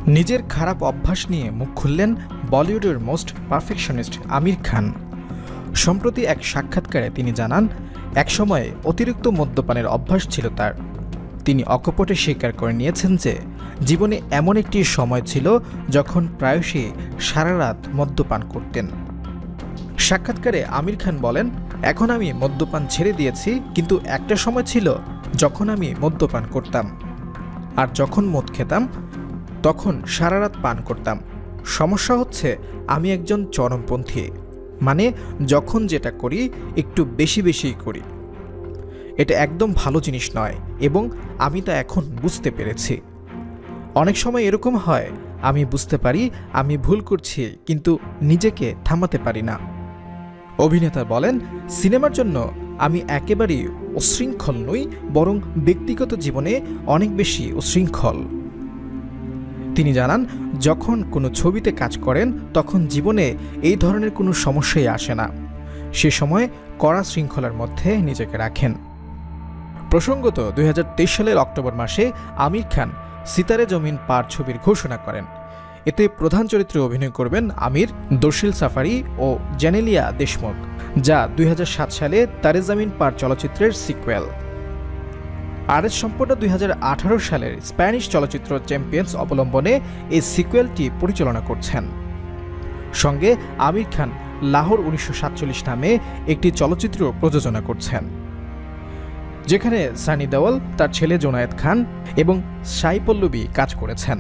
নিজের খারাপ অভ্যাস নিয়ে মুখ খুললেন বলিউডের মোস্ট পারফেকশনিস্ট আমির খান। সম্প্রতি এক সাক্ষাৎকারে তিনি জানান, একসময় অতিরিক্ত মদ্যপানের অভ্যাস ছিল তার। তিনি অকপটে স্বীকার করে নিয়েছেন যে জীবনে এমন একটি সময় ছিল যখন প্রায়শই সারা রাত মদ্যপান করতেন। সাক্ষাৎকারে আমির খান বলেন, এখন আমি মদ্যপান ছেড়ে দিয়েছি, কিন্তু একটা সময় ছিল যখন আমি মদ্যপান করতাম, আর যখন মদ খেতাম তখন সারা রাত পান করতাম। সমস্যা হচ্ছে আমি একজন চরমপন্থী, মানে যখন যেটা করি একটু বেশি বেশিই করি। এটা একদম ভালো জিনিস নয় এবং আমি তা এখন বুঝতে পেরেছি। অনেক সময় এরকম হয়, আমি বুঝতে পারি আমি ভুল করছি, কিন্তু নিজেকে থামাতে পারি না। অভিনেতা বলেন, সিনেমার জন্য আমি একেবারেই উচ্ছৃঙ্খল নই, বরং ব্যক্তিগত জীবনে অনেক বেশি উচ্ছৃঙ্খল। তিনি জানান, যখন কোনো ছবিতে কাজ করেন তখন জীবনে এই ধরনের কোনো সমস্যাই আসে না। সে সময় কড়া শৃঙ্খলার মধ্যে নিজেকে রাখেন। প্রসঙ্গত 2023 সালের অক্টোবর মাসে আমির খান সিতারে জমিন পার ছবির ঘোষণা করেন। এতে প্রধান চরিত্রে অভিনয় করবেন আমির, দর্শিল সাফারি ও জেনেলিয়া দেশমুখ, যা 2007 সালে তারে জমিন পার চলচ্চিত্রের সিকুয়েল। আরএস সম্পূর্ণ 2018 সালের স্প্যানিশ চলচ্চিত্র চ্যাম্পিয়ন্স অবলম্বনে এই সিকুয়েলটি পরিচালনা করছেন। সঙ্গে আমির খান লাহোর 1947 নামে একটি চলচ্চিত্র প্রযোজনা করছেন, যেখানে সানি দেওল, তার ছেলে জোনায়েদ খান এবং সাই পল্লবী কাজ করেছেন।